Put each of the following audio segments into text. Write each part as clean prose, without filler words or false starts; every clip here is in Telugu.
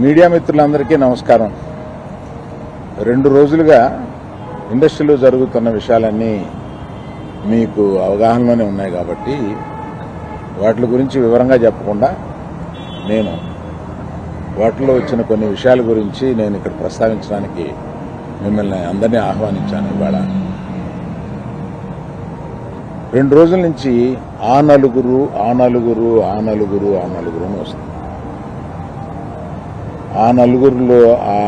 మీడియా మిత్రులందరికీ నమస్కారం. 2 రోజులుగా ఇండస్ట్రీలో జరుగుతున్న విషయాలన్నీ మీకు అవగాహనలోనే ఉన్నాయి కాబట్టి వాటి గురించి వివరంగా చెప్పకుండా నేను వాటిలో వచ్చిన కొన్ని విషయాల గురించి నేను ఇక్కడ ప్రస్తావించడానికి మిమ్మల్ని అందరినీ ఆహ్వానించాను. ఇవాళ 2 రోజుల నుంచి ఆ నలుగురు అని వస్తుంది. ఆ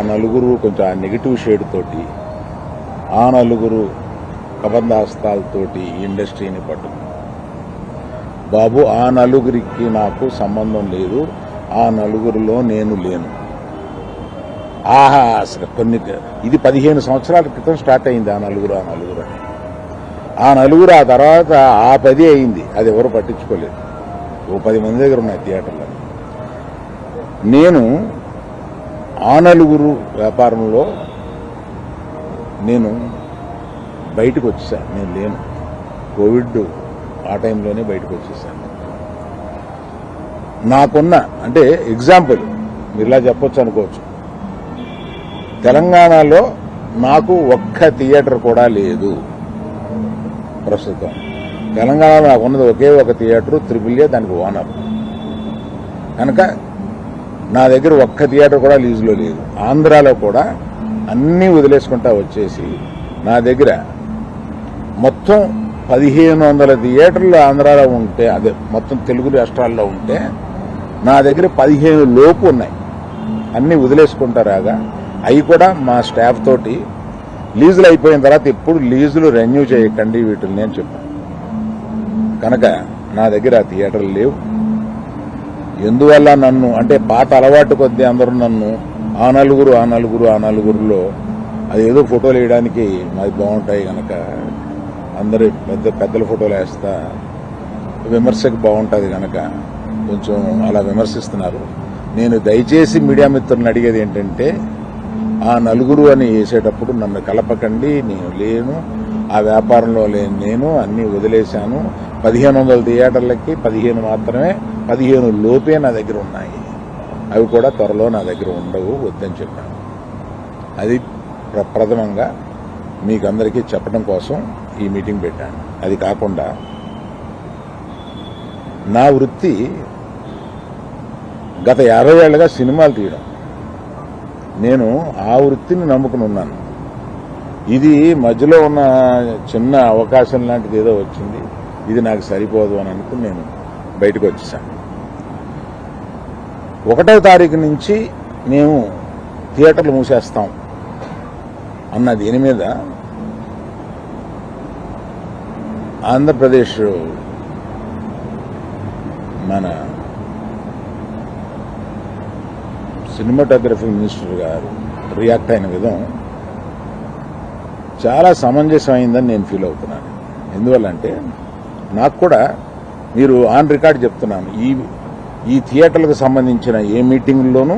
నలుగురు కొంచెం ఆ నెగిటివ్ షేడ్ తోటి, ఆ నలుగురు కబంధాస్తాలతోటి ఇండస్ట్రీని పట్టుకు. బాబు, ఆ నలుగురికి నాకు సంబంధం లేదు, ఆ నలుగురిలో నేను లేను. అసలు ఇది 15 సంవత్సరాల క్రితం స్టార్ట్ అయింది ఆ నలుగురు అని. ఆ నలుగురు ఆ తర్వాత ఆ 10 అయింది, అది ఎవరు పట్టించుకోలేదు. ఓ 10 మంది దగ్గర ఉన్నాయి థియేటర్లో. నేను ఆ నలుగురు వ్యాపారంలో నేను బయటకు వచ్చేసాను. నేను లేను. కోవిడ్ ఆ టైంలోనే బయటకు వచ్చేసాను. నాకున్న అంటే ఎగ్జాంపుల్ మీరు ఇలా చెప్పొచ్చు అనుకోవచ్చు, తెలంగాణలో నాకు ఒక్క థియేటర్ కూడా లేదు ప్రస్తుతం. తెలంగాణలో నాకు ఉన్నది ఒకే ఒక థియేటర్, త్రిపుల్ఏ, దానికి ఓనర్. కనుక నా దగ్గర ఒక్క థియేటర్ కూడా లీజులో లేదు. ఆంధ్రాలో కూడా అన్నీ వదిలేసుకుంటా వచ్చేసి నా దగ్గర మొత్తం 1500 థియేటర్లు ఆంధ్రాలో ఉంటే, అదే మొత్తం తెలుగు రాష్ట్రాల్లో ఉంటే నా దగ్గర 15 లోపు ఉన్నాయి. అన్నీ వదిలేసుకుంటారాగా అవి కూడా మా స్టాఫ్ తోటి లీజులు అయిపోయిన తర్వాత ఎప్పుడు లీజులు రెన్యూ చేయకండి వీటిని అని చెప్పాను. కనుక నా దగ్గర ఆ థియేటర్లు లేవు. ఎందువల్ల నన్ను అంటే పాత అలవాటు కొద్దీ అందరూ నన్ను ఆ నలుగురులో అదేదో ఫోటోలు వేయడానికి మాది బాగుంటాయి కనుక అందరి పెద్దల ఫోటోలు వేస్తా, విమర్శకు బాగుంటుంది కనుక కొంచెం అలా విమర్శిస్తున్నారు. నేను దయచేసి మీడియా మిత్రులను అడిగేది ఏంటంటే, ఆ నలుగురు అని వేసేటప్పుడు నన్ను కలపకండి. నేను లేను, ఆ వ్యాపారంలో లేను. నేను అన్నీ వదిలేశాను. 1500 థియేటర్లకి 15 మాత్రమే, 15 లోపే నా దగ్గర ఉన్నాయి. అవి కూడా త్వరలో నా దగ్గర ఉండవు, వద్దని చెప్పాను. అది ప్రథమంగా మీకు అందరికీ చెప్పడం కోసం ఈ మీటింగ్ పెట్టాను. అది కాకుండా నా వృత్తి గత 50 ఏళ్లుగా సినిమాలు తీయడం. నేను ఆ వృత్తిని నమ్ముకుని ఉన్నాను. ఇది మధ్యలో ఉన్న చిన్న అవకాశం లాంటిది ఏదో వచ్చింది, ఇది నాకు సరిపోదు అని అనుకుని నేను బయటకు వచ్చేసాను. 1వ తారీఖు నుంచి మేము థియేటర్లు మూసేస్తాం అన్న దీని మీద ఆంధ్రప్రదేశ్ మన సినిమాటోగ్రఫీ మినిస్టర్ గారు రియాక్ట్ అయిన విధం చాలా సమంజసమైందని నేను ఫీల్ అవుతున్నాను. ఎందువల్లంటే నాకు కూడా మీరు ఆన్ రికార్డ్ చెప్తున్నాను, ఈ థియేటర్లకు సంబంధించిన ఏ మీటింగుల్లోనూ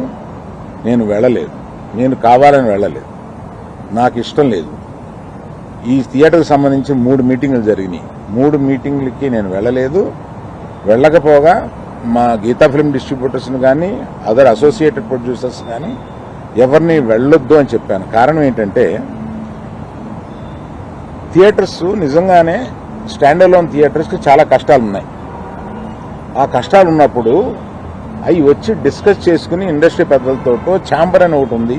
నేను వెళ్ళలేదు. నేను కావాలని వెళ్ళలేదు, నాకు ఇష్టం లేదు. ఈ థియేటర్కి సంబంధించి 3 మీటింగులు జరిగినాయి. 3 మీటింగులకి నేను వెళ్ళలేదు. వెళ్ళకపోగా మా గీతా ఫిల్మ్ డిస్ట్రిబ్యూటర్స్ని కానీ అదర్ అసోసియేటెడ్ ప్రొడ్యూసర్స్ కానీ ఎవరిని వెళ్ళొద్దు అని చెప్పాను. కారణం ఏంటంటే, థియేటర్స్ నిజంగానే స్టాండ్ అలోన్ థియేటర్స్కి చాలా కష్టాలు ఉన్నాయి. ఆ కష్టాలు ఉన్నప్పుడు అవి వచ్చి డిస్కస్ చేసుకుని ఇండస్ట్రీ పెద్దలతో ఛాంబర్ అని ఒకటి ఉంది,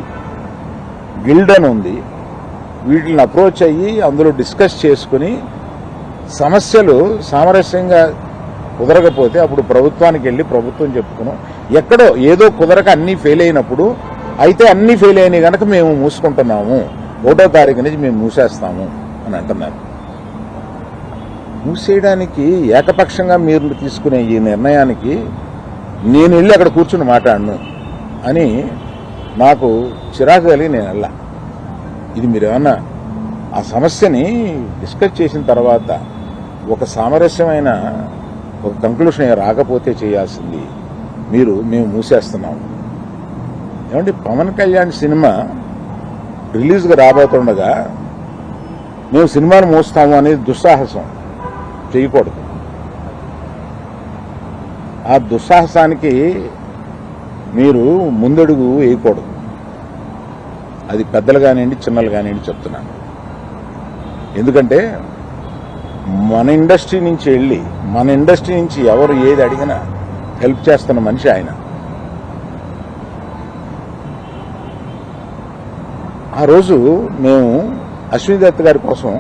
గిల్డ్ అని ఉంది, వీటిని అప్రోచ్ అయ్యి అందులో డిస్కస్ చేసుకుని సమస్యలు సామరస్యంగా కుదరకపోతే అప్పుడు ప్రభుత్వానికి వెళ్ళి ప్రభుత్వం చెప్పుకున్నాం. ఎక్కడో ఏదో కుదరక అన్నీ ఫెయిల్ అయినప్పుడు, అయితే అన్నీ ఫెయిల్ అయినాయి కనుక మేము మూసుకుంటున్నాము, 1వ తారీఖు నుంచి మేము మూసేస్తాము అని అంటున్నారు. మూసేయడానికి ఏకపక్షంగా మీరు తీసుకునే ఈ నిర్ణయానికి నేను వెళ్ళి అక్కడ కూర్చుని మాట్లాడను అని నాకు చిరాకు కలిగి నేను వెళ్ళా. ఇది మీరు ఏమన్నా ఆ సమస్యని డిస్కస్ చేసిన తర్వాత ఒక సామరస్యమైన ఒక కంక్లూషన్ రాకపోతే చేయాల్సింది మేము మూసేస్తున్నాము. ఏమంటే పవన్ కళ్యాణ్ సినిమా రిలీజ్గా రాబోతుండగా మేము సినిమాను మోస్తాము అనేది దుస్సాహసం చేయకూడదు. ఆ దుస్సాహసానికి మీరు ముందడుగు వేయకూడదు. అది పెద్దలు కానివ్వండి, చిన్నలు కానివ్వండి చెప్తున్నాను. ఎందుకంటే మన ఇండస్ట్రీ నుంచి ఎవరు ఏది అడిగినా హెల్ప్ చేస్తున్న మనిషి ఆయన. ఆ రోజు మేము అశ్విని దత్ గారి కోసం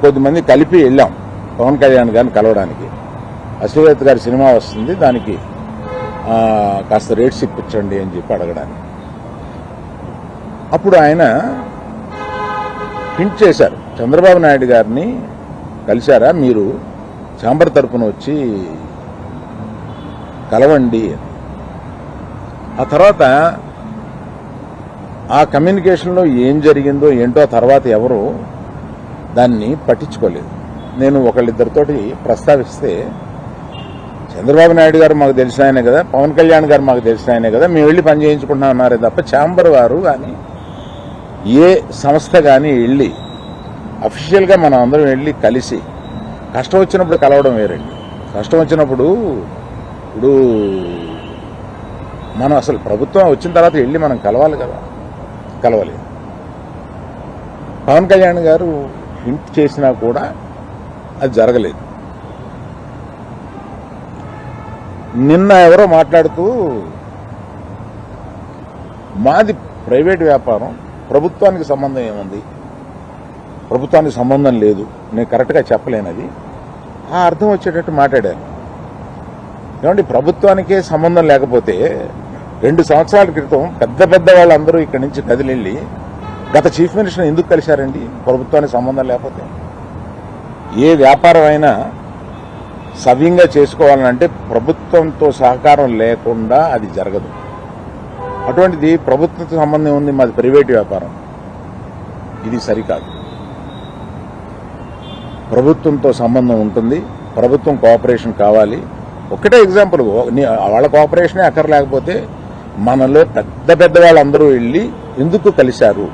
కొద్దిమంది కలిపి వెళ్ళాం పవన్ కళ్యాణ్ గారిని కలవడానికి. అశ్విని దత్ గారి సినిమా వస్తుంది, దానికి కాస్త రేట్స్ ఇప్పించండి అని చెప్పి అడగడానికి. అప్పుడు ఆయన హింట్ చేశారు, చంద్రబాబు నాయుడు గారిని కలిశారా, మీరు ఛాంబర్ తరపున వచ్చి కలవండి. ఆ తర్వాత ఆ కమ్యూనికేషన్లో ఏం జరిగిందో ఏంటో తర్వాత ఎవరు దాన్ని పట్టించుకోలేదు. నేను ఒకళ్ళిద్దరితోటి ప్రస్తావిస్తే, చంద్రబాబు నాయుడు గారు మాకు తెలిసిన ఆయనే కదా, పవన్ కళ్యాణ్ గారు మాకు తెలిసిన ఆయనే కదా, మేము వెళ్ళి పని చేయించుకుంటున్నాం అన్నారే తప్ప ఛాంబర్ వారు కానీ ఏ సంస్థ కానీ వెళ్ళి అఫీషియల్గా మనం అందరం వెళ్ళి కలిసి కష్టం వచ్చినప్పుడు కలవడం వేరండి. కష్టం వచ్చినప్పుడు ఇప్పుడు మనం అసలు ప్రభుత్వం వచ్చిన తర్వాత వెళ్ళి మనం కలవాలి కదా, కలవాలి. పవన్ కళ్యాణ్ గారు హింట్ చేసినా కూడా అది జరగలేదు. నిన్న ఎవరో మాట్లాడుతూ మాది ప్రైవేట్ వ్యాపారం, ప్రభుత్వానికి సంబంధం ఏముంది, ప్రభుత్వానికి సంబంధం లేదు, నేను కరెక్ట్గా చెప్పలేనది, ఆ అర్థం వచ్చేటట్టు మాట్లాడారు. ఏమంటే ప్రభుత్వానికే సంబంధం లేకపోతే 2 సంవత్సరాల క్రితం పెద్ద వాళ్ళందరూ ఇక్కడి నుంచి కదిలిళ్ళి గత చీఫ్ మినిస్టర్ ఎందుకు కలిశారండి? ప్రభుత్వానికి సంబంధం లేకపోతే. ఏ వ్యాపారం అయినా సవ్యంగా చేసుకోవాలంటే ప్రభుత్వంతో సహకారం లేకుండా అది జరగదు. అటువంటిది ప్రభుత్వంతో సంబంధం ఉంది, మాది ప్రైవేట్ వ్యాపారం, ఇది సరికాదు. ప్రభుత్వంతో సంబంధం ఉంటుంది, ప్రభుత్వం కోఆపరేషన్ కావాలి. ఒకటే ఎగ్జాంపుల్, వాళ్ళ కోఆపరేషనే అక్కర్లేకపోతే మనలో పెద్ద వాళ్ళందరూ వెళ్ళి ఎందుకు కలిశారు,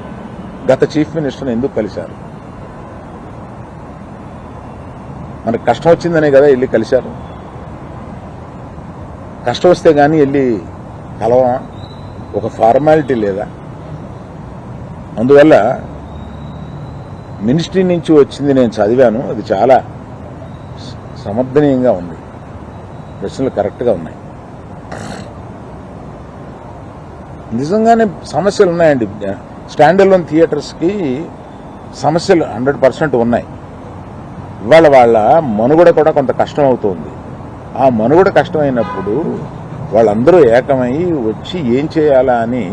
గత చీఫ్ మినిస్టర్ని ఎందుకు కలిశారు? మనకు కష్టం వచ్చిందనే కదా వెళ్ళి కలిశారు. కష్టం వస్తే కానీ వెళ్ళి కలవమా? ఒక ఫార్మాలిటీ లేదా? అందువల్ల మినిస్ట్రీ నుంచి వచ్చింది నేను చదివాను, అది చాలా సమర్థనీయంగా ఉంది, ప్రశ్నలు కరెక్ట్గా ఉన్నాయి. నిజంగానే సమస్యలు ఉన్నాయండి. స్టాండ్ అలోన్ థియేటర్స్కి సమస్యలు 100% ఉన్నాయి. ఇవాళ వాళ్ళ మనుగడ కూడా కొంత కష్టం అవుతుంది. ఆ మనుగడ కష్టమైనప్పుడు వాళ్ళందరూ ఏకమై వచ్చి ఏం చేయాలా అని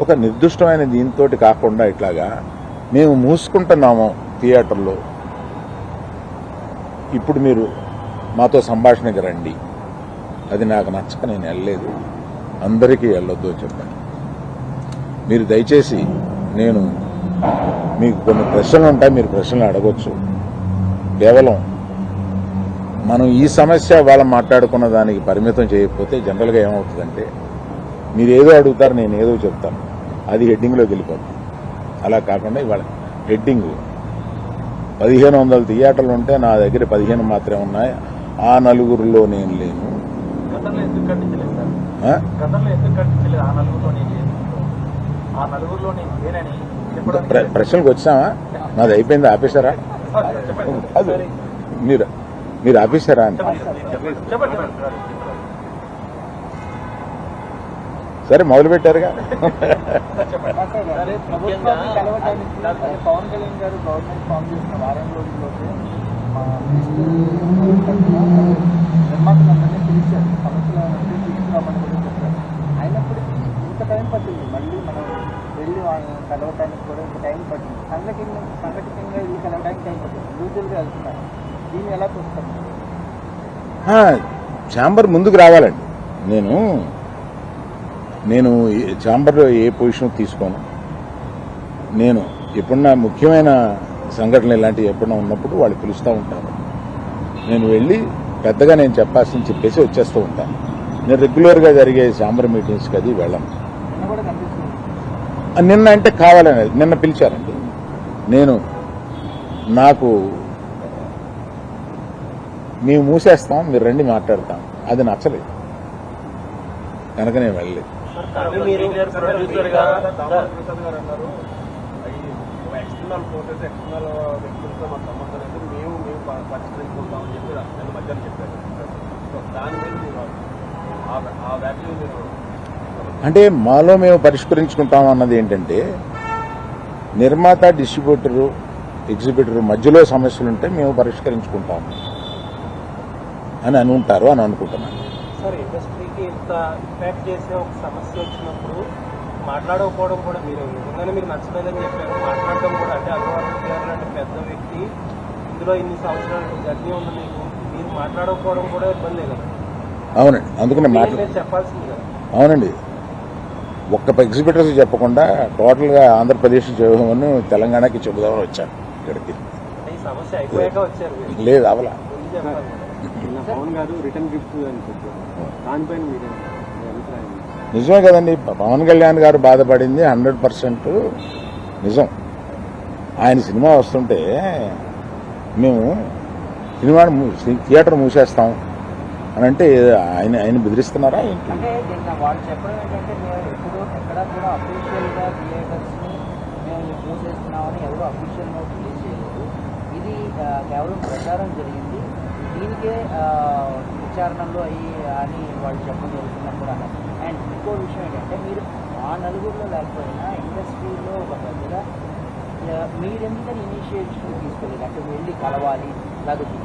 ఒక నిర్దిష్టమైన దీంతో కాకుండా ఇట్లాగా మేము మూసుకుంటున్నాము థియేటర్లో, ఇప్పుడు మీరు మాతో సంభాషణకి రండి, అది నాకు నచ్చక నేను వెళ్ళలేదు, అందరికీ వెళ్ళొద్దు అని చెప్పాను. మీరు దయచేసి, నేను మీకు కొన్ని ప్రశ్నలు ఉంటాయి, మీరు ప్రశ్నలు అడగొచ్చు. కేవలం మనం ఈ సమస్య వాళ్ళ మాట్లాడుకున్న దానికి పరిమితం చేయకపోతే జనరల్గా ఏమవుతుందంటే మీరు ఏదో అడుగుతారు, నేను ఏదో చెప్తాను, అది హెడ్డింగ్లోకి వెళ్ళిపోతుంది. అలా కాకుండా ఇవాళ హెడ్డింగ్ 1500 థియేటర్లు ఉంటే నా దగ్గర 15 మాత్రమే ఉన్నాయి, ఆ నలుగురిలో నేను లేను. ప్రశ్నలకు వచ్చామా? నాది అయిపోయింది, ఆపేశారా? మీరు ఆపేశారా అని. సరే మొదలు పెట్టారుగా. పవన్ కళ్యాణ్ గారు గవర్నమెంట్ ఫామ్ చేసిన వారం రోజుల్లోనే నిర్మాతలందరినీ పిలిచారు, సమస్యలు తీసుకురామని కూడా చెప్పారు. అయినప్పటికీ ఇంత టైం పట్టింది, మళ్ళీ మనం వెళ్ళి కలవటానికి కూడా ఇంత టైం పట్టింది. సంఘటితంగా ఇల్లు కలవడానికి టైం పట్టింది, ఇండివిజువల్గా వెళ్తున్నారు. దీన్ని ఎలా చూస్తారు? ఛాంబర్ ముందుకు రావాలండి. నేను ఛాంబర్లో ఏ పొజిషన్ తీసుకోను. నేను ఎప్పుడన్నా ముఖ్యమైన సంఘటనలు ఇలాంటివి ఎప్పుడన్నా ఉన్నప్పుడు వాళ్ళు పిలుస్తూ ఉంటారు, నేను వెళ్ళి పెద్దగా నేను చెప్పాల్సింది చెప్పేసి వచ్చేస్తూ ఉంటాను. నేను రెగ్యులర్గా జరిగే ఛాంబర్ మీటింగ్స్కి అది వెళ్ళను. నిన్న అంటే కావాలని నిన్న పిలిచారండి. నాకు మేము మూసేస్తాం, మీరు రండి మాట్లాడతాం, అది నచ్చలేదు. కనుక నేను వెళ్ళలేదు. ఎక్స్టర్నల్ ఫోర్సెస్ ఎక్స్టర్నల్ వ్యక్తులతో మాకు సంబంధం లేదు, మేము పరిష్కరించుకుంటామని చెప్పి నేను మధ్యాహ్నం చెప్పాను. సో దాని మీద మీరు ఆ వ్యాఖ్యలు మీరు అంటే మాలో మేము పరిష్కరించుకుంటాం అన్నది ఏంటంటే నిర్మాత, డిస్ట్రిబ్యూటరు, ఎగ్జిబిటరు మధ్యలో సమస్యలుంటే మేము పరిష్కరించుకుంటాం అని అనుకుంటారు అని అనుకుంటున్నాను. సార్, ఇండస్ట్రీకి ఇంత ఇంపాక్ట్ చేసే ఒక సమస్య వచ్చినప్పుడు మాట్లాడకపోవడం కూడా మీరు నిజంగానే మీకు నచ్చలేదని చెప్పారు. మాట్లాడడం కూడా అంటే అల్లు గారు లాంటి పెద్ద వ్యక్తి ఇందులో ఇన్ని సంవత్సరాలు జర్నీ ఉంది, మీకు మీరు మాట్లాడకపోవడం కూడా ఇబ్బంది కదా. అవునండి, అందుకనే మీరు చెప్పాల్సింది కదా. అవునండి, ఒక్క ఎగ్జిబిటర్స్ చెప్పకుండా టోటల్గా ఆంధ్రప్రదేశ్ చెబుదామని తెలంగాణకి చెబుదామని వచ్చాను ఇక్కడికి. ఈ సమస్య అయిపోయాక వచ్చారు మీరు. లేదు అవలా. ముందు చెప్పాలి. పవన్ గారు రిటర్న్ గిఫ్ట్ అని చెప్పారు, దానిపైన మీరే అభిప్రాయం? నిజమే కదండి, పవన్ కళ్యాణ్ గారు బాధపడింది 100% నిజం. ఆయన సినిమా వస్తుంటే మేము థియేటర్ మూసేస్తాం అని అంటే ఆయన బెదిరిస్తున్నారా ఏంటి? అంటే దీన్ని వాళ్ళు చెప్పడం ఏంటంటే మేము ఎప్పుడు ఎక్కడ కూడా అఫీషియల్గా థియేటర్స్ని మేము మూసేస్తున్నామని ఎవరు అఫీషియల్ నోట్ రిలీజ్ చేయలేదు. ఇది కేవలం ప్రచారం జరిగింది, దీనికే విచారణలో అయ్యి అని వాళ్ళు చెప్పడం జరుగుతుందని కూడా అన్నారు. అండ్ ఇంకో విషయం ఏంటంటే మీరు ఆ నలుగురిలో లేకపోయినా ఇండస్ట్రీలో ఒక పెద్దగా మీరెందుకని ఇనిషియేటివ్ తీసుకోలేదు, అంటే వెళ్ళి కలవాలి. లేకపోతే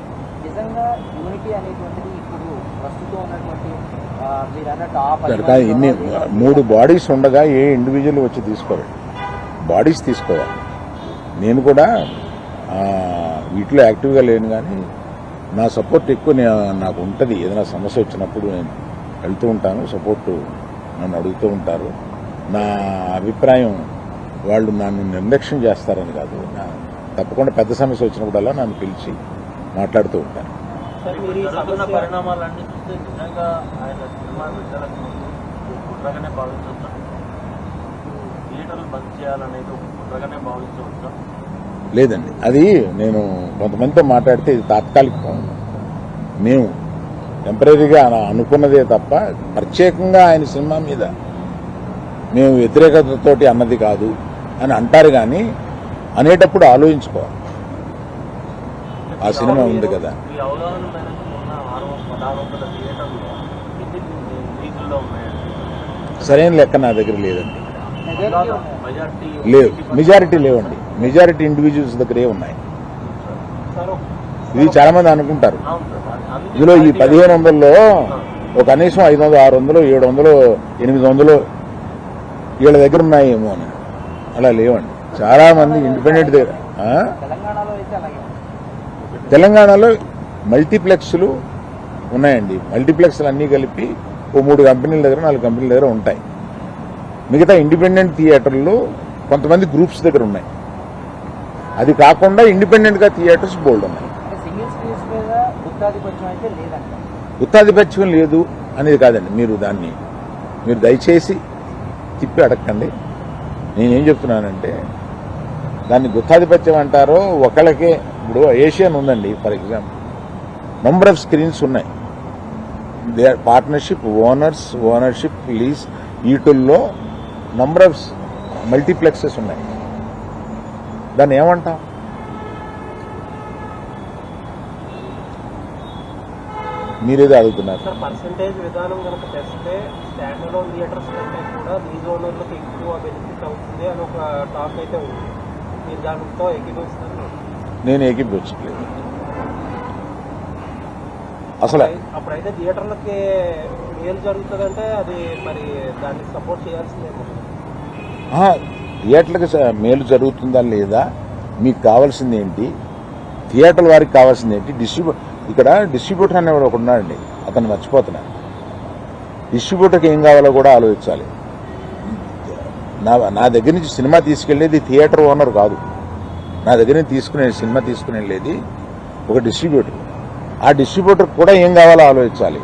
నిజంగా యూనిటీ అనేటువంటిది ఇప్పుడు ప్రస్తుతం ఉన్నటువంటి మీరు అన్నట్టు ఇన్ని 3 బాడీస్ ఉండగా ఏ ఇండివిజువల్ వచ్చి తీసుకోవాలి, బాడీస్ తీసుకోవాలి. నేను కూడా వీటిలో యాక్టివ్గా లేను, కానీ నా సపోర్ట్ ఎక్కువ నాకు ఉంటుంది. ఏదైనా సమస్య వచ్చినప్పుడు నేను వెళ్తూ ఉంటాను, సపోర్టు నన్ను అడుగుతూ ఉంటారు. నా అభిప్రాయం వాళ్ళు నన్ను నిర్లక్ష్యం చేస్తారని కాదు, తప్పకుండా పెద్ద సమస్య వచ్చినప్పుడల్లా నన్ను పిలిచి మాట్లాడుతూ ఉంటాను. సార్, మీరు ఈ సమస్య పరిణామాలన్నీ చూస్తే నిజంగా ఆయన సినిమా విడుదలకు ముందు కుట్రగానే భావించవచ్చా? థియేటర్లు బంద్ చేయాలనేది ఒక కుట్రగానే భావించవచ్చా? లేదండి, అది నేను కొంతమందితో మాట్లాడితే ఇది తాత్కాలికం. మేము టెంపరీగా అనుకున్నదే తప్ప ప్రత్యేకంగా ఆయన సినిమా మీద మేము వ్యతిరేకతతోటి అన్నది కాదు అని అంటారు. కానీ అనేటప్పుడు ఆలోచించుకోవాలి, ఆ సినిమా ఉంది కదా. ఈ అవగాహన మేరకు ఉన్న 1600 థియేటర్లు ఎన్ని లీజుల్లో ఉన్నాయండి? సరైన లెక్క నా దగ్గర లేదండి. మెజార్టీ లేవు, మెజారిటీ లేవండి. మెజారిటీ ఇండివిజువల్స్ దగ్గరే ఉన్నాయి. సార్, ఇది చాలా మంది అనుకుంటారు. అవును సార్, అందుకే ఇందులో ఈ 1500లో ఒక కనీసం 500, 600, 700, 800 వీళ్ళ దగ్గర ఉన్నాయేమో అని. అలా లేవండి. చాలా మంది ఇండిపెండెంట్ దగ్గర. తెలంగాణలో అయితే అలాగే తెలంగాణలో మల్టీప్లెక్స్లు ఉన్నాయండి. మల్టీప్లెక్స్లు అన్నీ కలిపి ఓ 3 కంపెనీల దగ్గర, 4 కంపెనీల దగ్గర ఉంటాయి. మిగతా ఇండిపెండెంట్ థియేటర్లు కొంతమంది గ్రూప్స్ దగ్గర ఉన్నాయి. అది కాకుండా ఇండిపెండెంట్గా థియేటర్స్ బోల్డ్ ఉన్నాయి. అంటే సింగిల్ స్క్రీన్స్ మీద గుత్తాధిపత్యం అయితే లేదంట. గుత్తాధిపత్యం లేదు అనేది కాదండి. మీరు దయచేసి తిప్పి అడగండి. నేనేం చెప్తున్నానంటే దాన్ని గుత్తాధిపత్యం అంటారో ఒకళ్ళకే. ఇప్పుడు ఏషియన్ ఉందండి for example, number of screens ఉన్నాయి. They are partnership, ownership, lease, వీటిల్లో నంబర్ ఆఫ్ మల్టీప్లెక్సెస్ ఉన్నాయి. దాన్ని ఏమంటాం? మీరేదో అడుగుతున్నారు. సార్, పర్సంటేజ్ విధానం కనుక తెస్తే స్టాండ్ అలోన్ థియేటర్స్ కంటే కూడా లీజ్ ఓనర్లకు ఎక్కువ బెనిఫిట్ అవుతుంది అని ఒక టాక్ అయితే ఉంది. మీరు దానితో ఏకీభవిస్తున్నారు? నేను ఏకీభవించట్లేదు అసలు. అప్పుడైతే థియేటర్లకి మేలు జరుగుతుందంటే అది మరి దాన్ని సపోర్ట్ చేయాల్సిందేమో. థియేటర్లకు మేలు జరుగుతుందా లేదా, మీకు కావాల్సింది ఏంటి, థియేటర్ల వారికి కావాల్సింది ఏంటి? ఇక్కడ డిస్ట్రిబ్యూటర్ అనేవాడు ఒకడు ఉన్నాడండి, అతను మర్చిపోతున్నాను. డిస్ట్రిబ్యూటర్కి ఏం కావాలో కూడా ఆలోచించాలి. నా దగ్గర నుంచి సినిమా తీసుకెళ్లేది థియేటర్ ఓనర్ కాదు. నా దగ్గర నుంచి సినిమా తీసుకుని వెళ్ళేది ఒక డిస్ట్రిబ్యూటర్. ఆ డిస్ట్రిబ్యూటర్ కూడా ఏం కావాలో ఆలోచించాలి.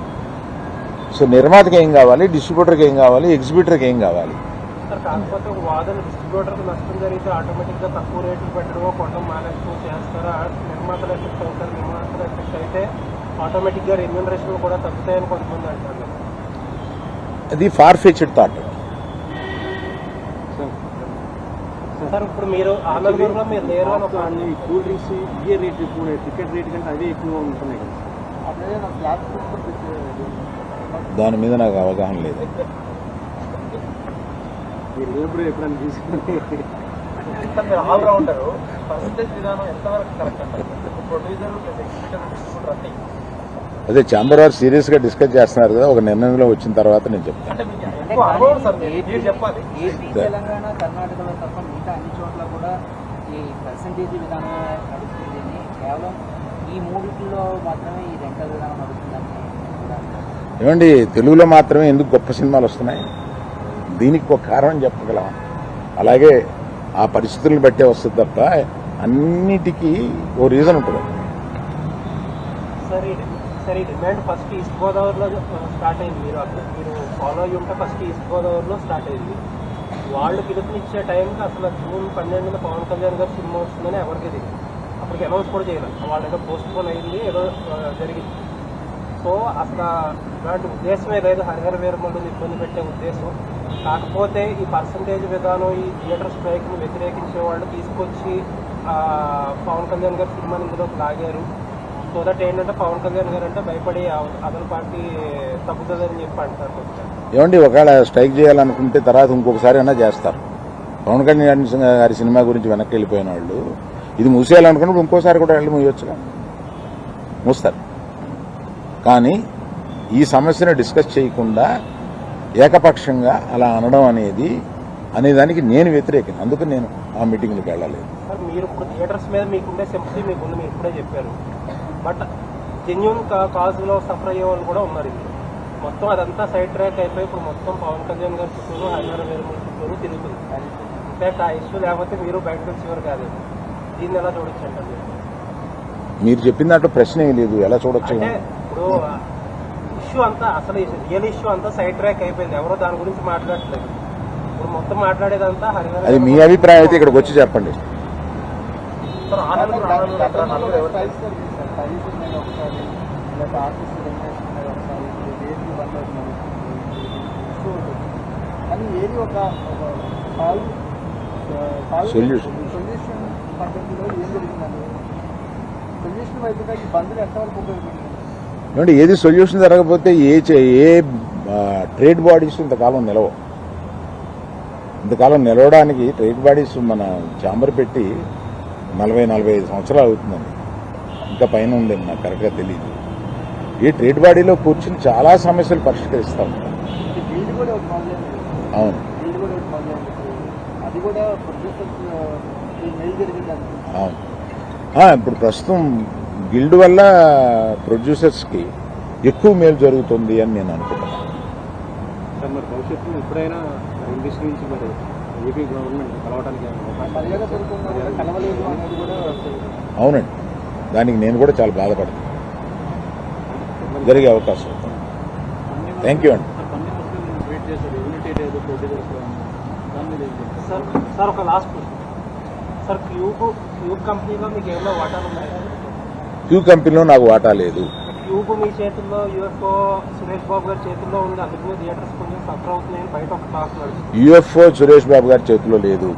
సో నిర్మాతకి ఏం కావాలి, డిస్ట్రిబ్యూటర్కి ఏం కావాలి, ఎగ్జిబిటర్కి ఏం కావాలి. సార్, కాకపోతే ఒక వాదన డిస్ట్రిబ్యూటర్కి నష్టం జరిగితే ఆటోమేటిక్గా తక్కువ రేట్లు పెట్టడమో కొనడం మానేస్తూ చేస్తారా? నిర్మాతలు ఎఫెక్ట్ అవుతారు. నిర్మాతలు ఎఫెక్ట్ అయితే ఆటోమేటిక్గా రెమ్యూనరేషన్లు కూడా తగ్గుతాయని కొంతమంది అంటారు. అది ఫార్ ఫెచ్డ్ థాట్. సార్ ఇప్పుడు మీరు ఆ నలుగురిలో మీరు లేరు అని ఒక ఈ కూల్ డ్రింక్స్ ఇయే రేట్ ఎక్కువ టికెట్ రేట్ కంటే అవే ఎక్కువగా ఉంటున్నాయి కదా. అట్లనే నాకు క్లాస్ దాని మీద నాకు అవగాహన లేదు. మీరు లేనప్పుడు ఎప్పుడైనా తీసుకుని మీరు ఆల్రౌండర్ పర్సంటేజ్ విధానం ఎంతవరకు కరెక్ట్ అంటారు? ప్రొడ్యూసర్ డిస్ట్రిబ్యూటర్ అంటే అదే ఛాంబర్ వారు సీరియస్ గా డిస్కస్ చేస్తున్నారు కదా, ఒక నిర్ణయంలో వచ్చిన తర్వాత నేను చెప్తాను. అంటే మీకు ఎక్కువ అనుభవం సార్, మీరు చెప్పాలి. ఏపీ, తెలంగాణ, కర్ణాటకలో తప్ప మిగతా అన్ని చోట్ల కూడా ఈ పర్సంటేజ్ విధానం నడుస్తుంది అని, కేవలం ఈ మూడిట్లో మాత్రమే ఈ రెంటల్ విధానం నడుస్తుందని కూడా అంటారు. ఏమండి, తెలుగులో మాత్రమే ఎందుకు గొప్ప సినిమాలు వస్తున్నాయి? దీనికి ఒక కారణం చెప్పగలం. అలాగే ఆ పరిస్థితులను బట్టే వస్తుంది తప్ప అన్నిటికీ ఓ రీజన్ ఉంటుంది. సరే డిమాండ్ ఫస్ట్ ఈస్ట్ గోదావరిలో స్టార్ట్ అయింది. మీరు ఫాలో అయ్యి ఉంటే ఫస్ట్ ఈస్ట్ గోదావరిలో స్టార్ట్ అయింది. వాళ్ళు పిలుపునిచ్చే టైంకి అసలు జూన్ 12న పవన్ కళ్యాణ్ గారు సినిమా వస్తుందని ఎవరికి తెలియదు. అప్పటికి అనౌన్స్ కూడా చేయలేదు. వాళ్ళు ఏదో పోస్ట్ పోన్ అయింది, ఏదో జరిగింది. సో అసలు ఇలాంటి ఉద్దేశమే లేదు హరిహర వీరమల్లుని ఇబ్బంది పెట్టే ఉద్దేశం. కాకపోతే ఈ పర్సంటేజ్ విధానం, ఈ థియేటర్ స్ట్రైక్ని వ్యతిరేకించే వాళ్ళు తీసుకొచ్చి పవన్ కళ్యాణ్ గారు సినిమాని ఇందులోకి లాగారు. సో దట్ ఏంటంటే పవన్ కళ్యాణ్ గారు అంటే భయపడి అదన పార్టీ తగ్గుతుందని చెప్పి అంటారు. ఏమండి, ఒకవేళ స్ట్రైక్ చేయాలనుకుంటే తర్వాత ఇంకొకసారి అయినా చేస్తారు. పవన్ కళ్యాణ్ గారి సినిమా గురించి వెనక్కి వెళ్ళిపోయిన వాళ్ళు ఇది మూసేయాలనుకున్నప్పుడు ఇంకోసారి కూడా వెళ్ళి మూయొచ్చుగా, మూస్తారు. కానీ ఈ సమస్యను డిస్కస్ చేయకుండా ఏకపక్షంగా అలా అనడం అనేదానికి నేను వ్యతిరేకం. అందుకని నేను ఆ మీటింగ్కి వెళ్ళలేదు. సార్ మీరు ఇప్పుడు థియేటర్స్ మీద మీకుండే సింపతి మీకుంది, మీరు ఇప్పుడే చెప్పారు. బట్ జెన్యూన్ కాజ్లో సఫర్ అయ్యే వాళ్ళు కూడా ఉన్నారు. ఇది మొత్తం అదంతా సైడ్ ట్రాక్ అయిపోయి ఇప్పుడు మొత్తం పవన్ కళ్యాణ్ గారి చుట్టూరు, హరిహర వీరమల్లు చుట్టూరు తిరుగుతుంది. ఇన్ఫాక్ట్ ఆ ఇష్యూ లేకపోతే మీరు బయటకు వచ్చేవారు కాదు. దీన్ని ఎలా చూడొచ్చు అంటారు? మీరు చెప్పిన దాంట్లో ప్రశ్న ఏం లేదు, ఎలా చూడొచ్చు? అంటే ఇప్పుడు ఇష్యూ అంతా అసలు రియల్ ఇష్యూ అంతా సైడ్ ట్రాక్ అయిపోయింది. ఎవరో దాని గురించి మాట్లాడట్లేదు. ఇప్పుడు మొత్తం మాట్లాడేదంతా హరిహర. అది మీ అభిప్రాయం అయితే ఇక్కడికి వచ్చి చెప్పండి. సొల్యూషన్ పద్ధతిలో ఏం జరిగిందండి? సొల్యూషన్ వైపుగా ఈ బంధులు ఎంతవరకు ఉపయోగపడుతుంది? ఏమంటే ఏది సొల్యూషన్ జరగకపోతే ఏ ట్రేడ్ బాడీస్ ఇంతకాలం నిలవు. ఇంతకాలం నిలవడానికి ట్రేడ్ బాడీస్ మన ఛాంబర్ పెట్టి 40-45 సంవత్సరాలు అవుతుందండి. ఇంకా పైన ఉందేమో, నాకు కరెక్ట్గా తెలియదు. ఈ ట్రేడ్ బాడీలో కూర్చుని చాలా సమస్యలు పరిష్కరిస్తూ ఉంటాం. వీళ్ళు కూడా ఒకటి మొదలైంది. అవును, వీళ్ళు కూడా ఒకటి మొదలైంది. అది కూడా ప్రొడ్యూసర్స్ మెయిల్ జరిగిందండి. అవును. ఇప్పుడు ప్రస్తుతం గిల్డ్ వల్ల ప్రొడ్యూసర్స్కి ఎక్కువ మేలు జరుగుతుంది అని నేను అనుకుంటున్నాను. సార్ మరి భవిష్యత్తులో ఎప్పుడైనా ఇండస్ట్రీ నుంచి మరి ఏపీ గవర్నమెంట్ కలవడానికి మర్యాద పూర్వకంగా కూడా కలవలేదు అనేది కూడా అవునండి, దానికి నేను కూడా చాలా బాధపడతాను. జరిగే అవకాశం. థ్యాంక్ యూ అండి. వెయిట్ చేశారు యూనిటీ ఏదో ప్రొడ్యూసర్స్ దాని మీద సార్ ఒక లాస్ట్ క్వశ్చన్ సార్, క్యూబ్ కంపెనీలో మీకు ఏమైనా వాటాలు ఉన్నాయి? క్యూ కంపెనీలో నాకు వాటా లేదు. క్యూబ్ మీ చేతుల్లో, యూఎఫ్ఓ సురేష్ బాబు గారి చేతుల్లో ఉంది. అందుకనే థియేటర్స్ కొంచెం సఫర్ అవుతున్నాయని బయట ఒక టాక్ నడుస్తుంది. యూఎఫ్ఓ సురేష్ బాబు గారి చేతిలో లేదు.